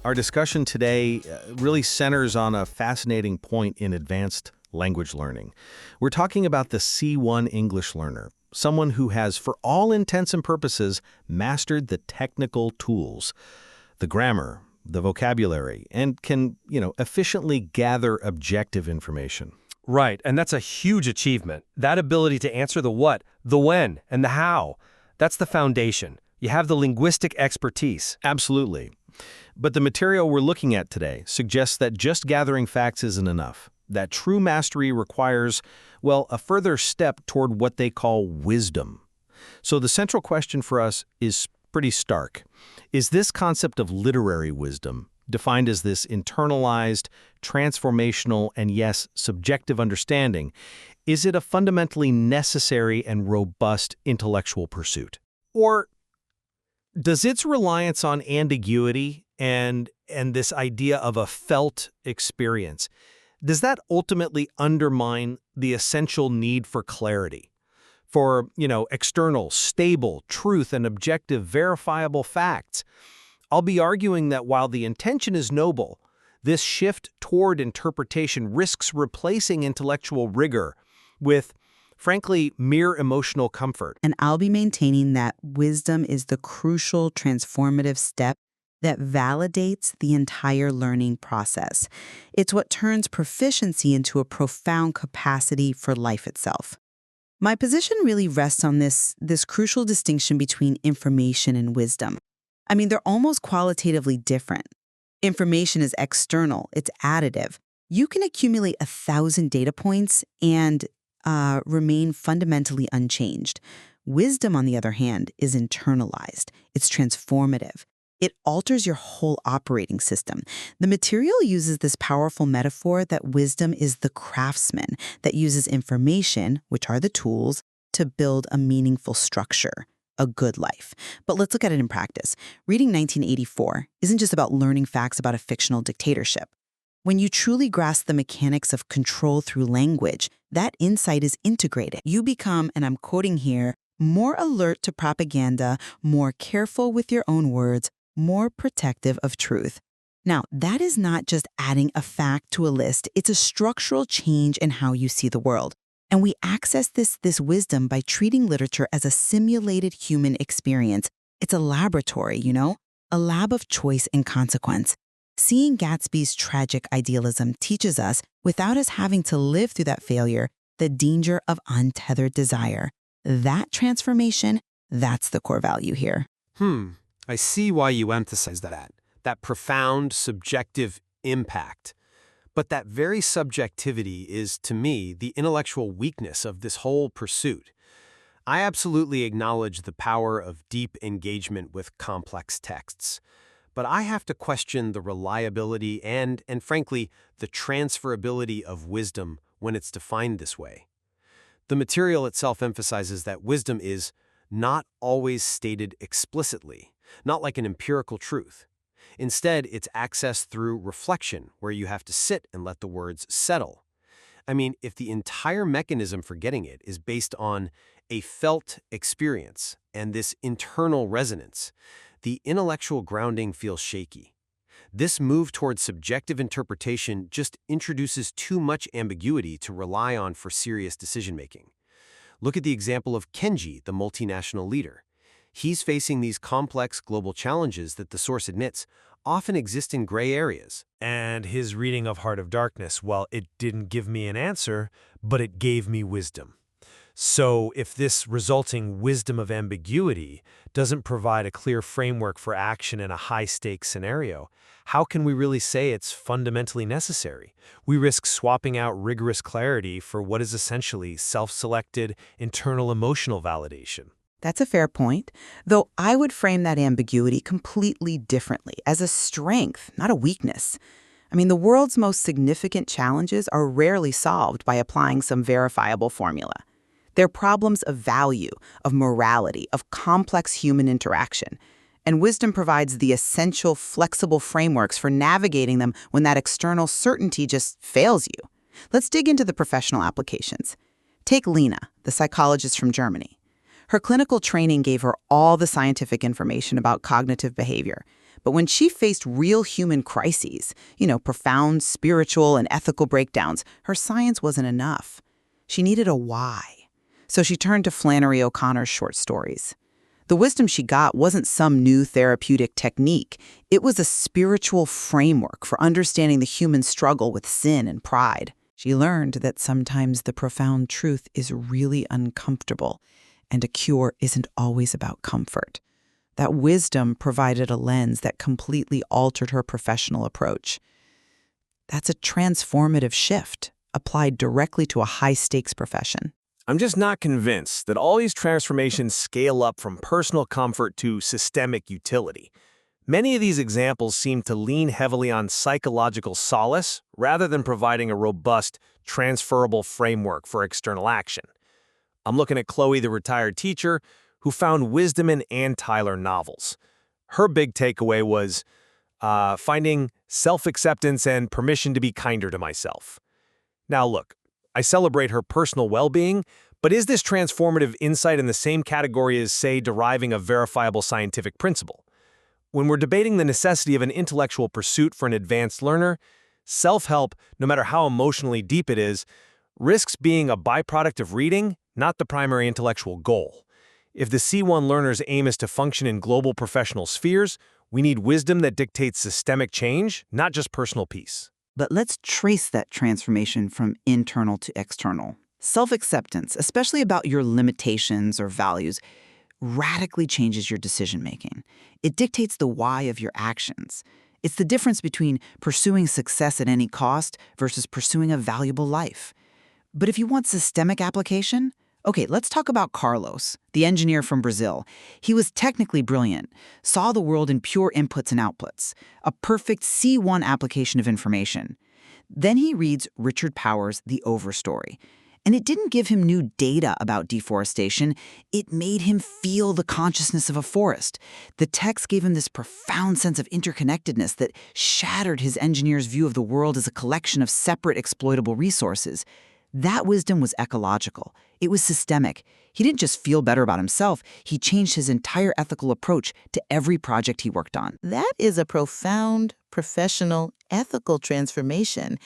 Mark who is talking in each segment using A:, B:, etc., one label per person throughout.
A: Our discussion today really centers on a fascinating point in advanced language learning. We're talking about the C1 English learner, someone who has, for all intents and purposes, mastered the technical tools, the grammar, the vocabulary, and can, efficiently gather objective information.
B: Right, and that's a huge achievement. That ability to answer the what, the when, and the how. That's the foundation. You have the linguistic expertise.
A: Absolutely. But the material we're looking at today suggests that just gathering facts isn't enough, that true mastery requires, a further step toward what they call wisdom. So the central question for us is pretty stark. Is this concept of literary wisdom, defined as this internalized, transformational, and yes, subjective understanding, is it a fundamentally necessary and robust intellectual pursuit? Or does its reliance on ambiguity and this idea of a felt experience, does that ultimately undermine the essential need for clarity, for, external, stable, truth and objective, verifiable facts? I'll be arguing that while the intention is noble, this shift toward interpretation risks replacing intellectual rigor with, frankly, mere emotional comfort.
C: And I'll be maintaining that wisdom is the crucial transformative step that validates the entire learning process. It's what turns proficiency into a profound capacity for life itself. My position really rests on this crucial distinction between information and wisdom. I mean, they're almost qualitatively different. Information is external, it's additive. You can accumulate 1,000 data points and remain fundamentally unchanged. Wisdom, on the other hand, is internalized. It's transformative. It alters your whole operating system. The material uses this powerful metaphor that wisdom is the craftsman that uses information, which are the tools, to build a meaningful structure, a good life. But let's look at it in practice. Reading 1984 isn't just about learning facts about a fictional dictatorship. When you truly grasp the mechanics of control through language, that insight is integrated. You become, and I'm quoting here, more alert to propaganda, more careful with your own words, more protective of truth. Now, that is not just adding a fact to a list. It's a structural change in how you see the world. And we access this wisdom by treating literature as a simulated human experience. It's a laboratory, a lab of choice and consequence. Seeing Gatsby's tragic idealism teaches us, without us having to live through that failure, the danger of untethered desire. That transformation, that's the core value here.
B: I see why you emphasize that profound subjective impact. But that very subjectivity is, to me, the intellectual weakness of this whole pursuit. I absolutely acknowledge the power of deep engagement with complex texts. But I have to question the reliability and frankly, the transferability of wisdom when it's defined this way. The material itself emphasizes that wisdom is not always stated explicitly, not like an empirical truth. Instead, it's accessed through reflection, where you have to sit and let the words settle. I mean, if the entire mechanism for getting it is based on a felt experience and this internal resonance, the intellectual grounding feels shaky. This move towards subjective interpretation just introduces too much ambiguity to rely on for serious decision-making. Look at the example of Kenji, the multinational leader. He's facing these complex global challenges that the source admits often exist in gray areas.
D: And his reading of Heart of Darkness, well, it didn't give me an answer, but it gave me wisdom. So if this resulting wisdom of ambiguity doesn't provide a clear framework for action in a high-stakes scenario, how can we really say it's fundamentally necessary? We risk swapping out rigorous clarity for what is essentially self-selected internal emotional validation.
C: That's a fair point, though I would frame that ambiguity completely differently, as a strength, not a weakness. I mean, the world's most significant challenges are rarely solved by applying some verifiable formula. They're problems of value, of morality, of complex human interaction. And wisdom provides the essential, flexible frameworks for navigating them when that external certainty just fails you. Let's dig into the professional applications. Take Lena, the psychologist from Germany. Her clinical training gave her all the scientific information about cognitive behavior, But when she faced real human crises, profound spiritual and ethical breakdowns, her science wasn't enough. She needed a why. So she turned to Flannery O'Connor's short stories. The wisdom she got wasn't some new therapeutic technique. It was a spiritual framework for understanding the human struggle with sin and pride. She learned that sometimes the profound truth is really uncomfortable, and a cure isn't always about comfort. That wisdom provided a lens that completely altered her professional approach. That's a transformative shift applied directly to a high-stakes profession.
D: I'm just not convinced that all these transformations scale up from personal comfort to systemic utility. Many of these examples seem to lean heavily on psychological solace rather than providing a robust, transferable framework for external action. I'm looking at Chloe, the retired teacher, who found wisdom in Ann Tyler novels. Her big takeaway was finding self-acceptance and permission to be kinder to myself. Now look, I celebrate her personal well-being, but is this transformative insight in the same category as, say, deriving a verifiable scientific principle? When we're debating the necessity of an intellectual pursuit for an advanced learner, self-help, no matter how emotionally deep it is, risks being a byproduct of reading, not the primary intellectual goal. If the C1 learner's aim is to function in global professional spheres, we need wisdom that dictates systemic change, not just personal peace.
C: But let's trace that transformation from internal to external. Self-acceptance, especially about your limitations or values, radically changes your decision-making. It dictates the why of your actions. It's the difference between pursuing success at any cost versus pursuing a valuable life. But if you want systemic application, okay, let's talk about Carlos, the engineer from Brazil. He was technically brilliant, saw the world in pure inputs and outputs, a perfect C1 application of information. Then he reads Richard Powers' The Overstory. And it didn't give him new data about deforestation. It made him feel the consciousness of a forest. The text gave him this profound sense of interconnectedness that shattered his engineer's view of the world as a collection of separate exploitable resources. That wisdom was ecological. It was systemic. He didn't just feel better about himself. He changed his entire ethical approach to every project he worked on.
E: That is a profound, professional, ethical transformation.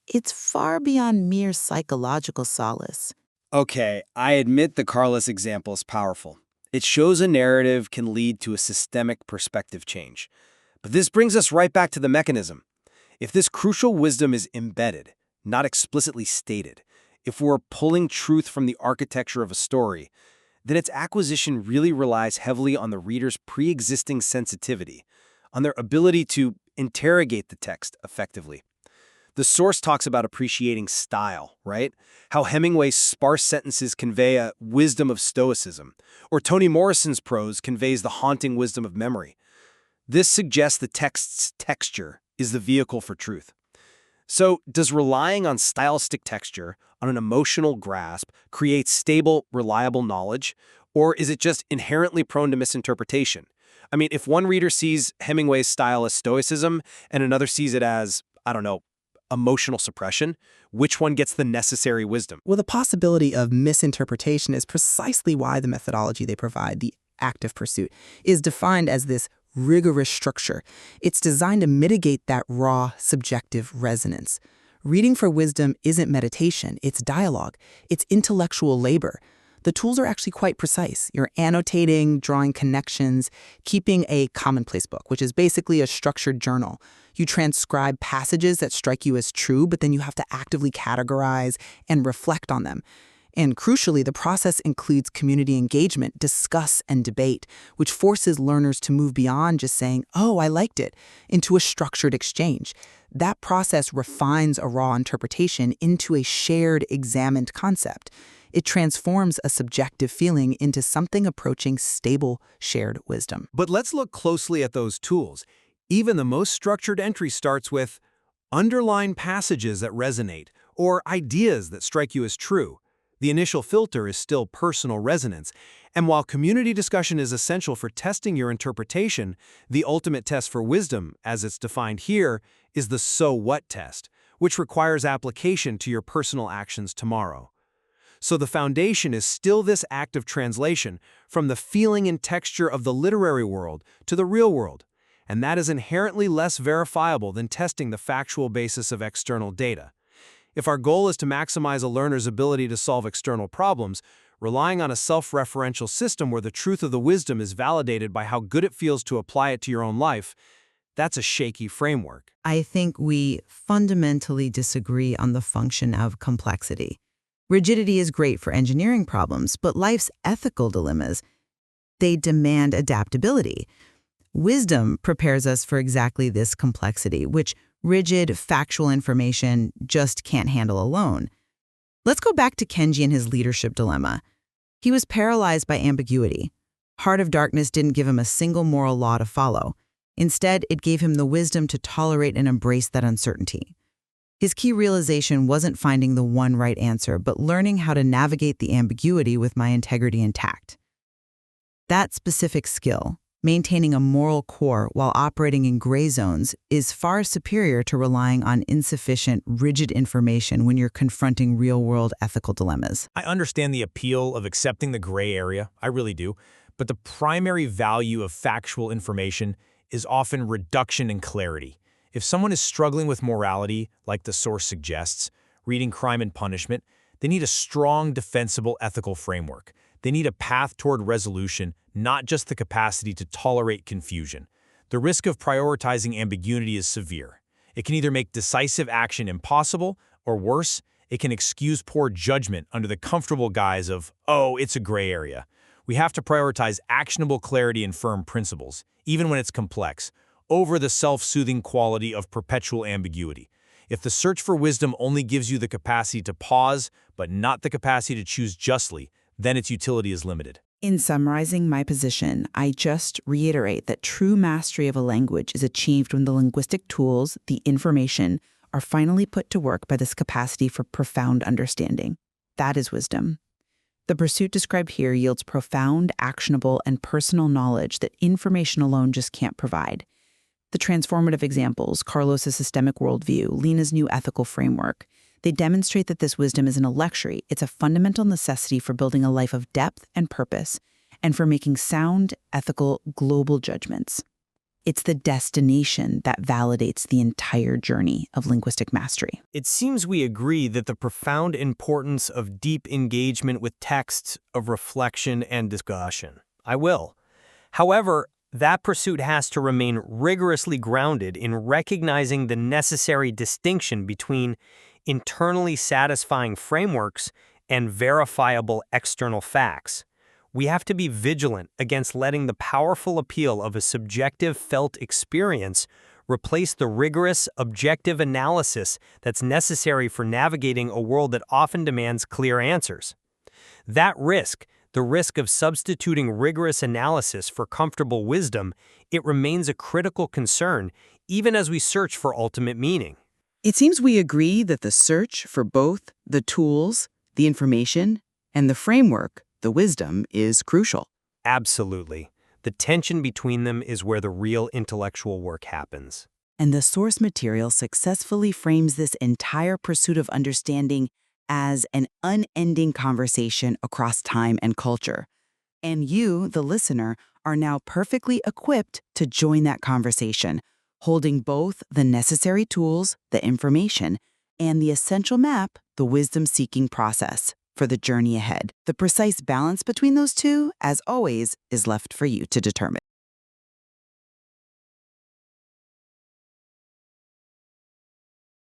E: It's far beyond mere psychological solace.
F: Okay, I admit the Carlos example is powerful. It shows a narrative can lead to a systemic perspective change. But this brings us right back to the mechanism. If this crucial wisdom is embedded, not explicitly stated, if we're pulling truth from the architecture of a story, then its acquisition really relies heavily on the reader's pre-existing sensitivity, on their ability to interrogate the text effectively. The source talks about appreciating style, right? How Hemingway's sparse sentences convey a wisdom of stoicism, or Toni Morrison's prose conveys the haunting wisdom of memory. This suggests the text's texture is the vehicle for truth. So, does relying on stylistic texture, on an emotional grasp, create stable, reliable knowledge? Or is it just inherently prone to misinterpretation? I mean, if one reader sees Hemingway's style as stoicism and another sees it as, emotional suppression, which one gets the necessary wisdom?
G: Well, the possibility of misinterpretation is precisely why the methodology they provide, the active pursuit, is defined as this rigorous structure. It's designed to mitigate that raw, subjective resonance. Reading for wisdom isn't meditation, it's dialogue, it's intellectual labor. The tools are actually quite precise. You're annotating, drawing connections, keeping a commonplace book, which is basically a structured journal. You transcribe passages that strike you as true, but then you have to actively categorize and reflect on them. And crucially, the process includes community engagement, discuss, and debate, which forces learners to move beyond just saying, "Oh, I liked it," into a structured exchange. That process refines a raw interpretation into a shared, examined concept. It transforms a subjective feeling into something approaching stable, shared wisdom.
D: But let's look closely at those tools. Even the most structured entry starts with underline passages that resonate or ideas that strike you as true. The initial filter is still personal resonance, and while community discussion is essential for testing your interpretation, the ultimate test for wisdom, as it's defined here, is the so what test, which requires application to your personal actions tomorrow. So the foundation is still this act of translation from the feeling and texture of the literary world to the real world.
B: and that is inherently less verifiable than testing the factual basis of external data. If our goal is to maximize a learner's ability to solve external problems, relying on a self-referential system where the truth of the wisdom is validated by how good it feels to apply it to your own life, that's a shaky framework.
C: I think we fundamentally disagree on the function of complexity. Rigidity is great for engineering problems, but life's ethical dilemmas, they demand adaptability. Wisdom prepares us for exactly this complexity, which rigid, factual information just can't handle alone. Let's go back to Kenji and his leadership dilemma. He was paralyzed by ambiguity. Heart of Darkness didn't give him a single moral law to follow. Instead, it gave him the wisdom to tolerate and embrace that uncertainty. His key realization wasn't finding the one right answer, but learning how to navigate the ambiguity with my integrity intact. That specific skill, maintaining a moral core while operating in gray zones, is far superior to relying on insufficient, rigid information when you're confronting real-world ethical dilemmas.
D: I understand the appeal of accepting the gray area, I really do, but the primary value of factual information is often reduction in clarity. If someone is struggling with morality, like the source suggests, reading Crime and Punishment, they need a strong, defensible ethical framework. They need a path toward resolution, not just the capacity to tolerate confusion. The risk of prioritizing ambiguity is severe. It can either make decisive action impossible, or worse, it can excuse poor judgment under the comfortable guise of, oh, it's a gray area. We have to prioritize actionable clarity and firm principles, even when it's complex, over the self-soothing quality of perpetual ambiguity. If the search for wisdom only gives you the capacity to pause, but not the capacity to choose justly, then its utility is limited.
H: In summarizing my position, I just reiterate that true mastery of a language is achieved when the linguistic tools, the information, are finally put to work by this capacity for profound understanding. That is wisdom. The pursuit described here yields profound, actionable, and personal knowledge that information alone just can't provide. The transformative examples, Carlos's systemic worldview, Lena's new ethical framework, they demonstrate that this wisdom isn't a luxury, it's a fundamental necessity for building a life of depth and purpose, and for making sound, ethical, global judgments. It's the destination that validates the entire journey of linguistic mastery.
B: It seems we agree that the profound importance of deep engagement with texts, of reflection and discussion. I will. However, that pursuit has to remain rigorously grounded in recognizing the necessary distinction between internally satisfying frameworks and verifiable external facts. We have to be vigilant against letting the powerful appeal of a subjective felt experience replace the rigorous, objective analysis that's necessary for navigating a world that often demands clear answers. That risk, the risk of substituting rigorous analysis for comfortable wisdom, it remains a critical concern even as we search for ultimate meaning.
H: It seems we agree that the search for both the tools, the information, and the framework, the wisdom, is crucial.
B: Absolutely. The tension between them is where the real intellectual work happens.
H: And the source material successfully frames this entire pursuit of understanding as an unending conversation across time and culture. And you, the listener, are now perfectly equipped to join that conversation, holding both the necessary tools, the information, and the essential map, the wisdom-seeking process, for the journey ahead. The precise balance between those two, as always, is left for you to determine.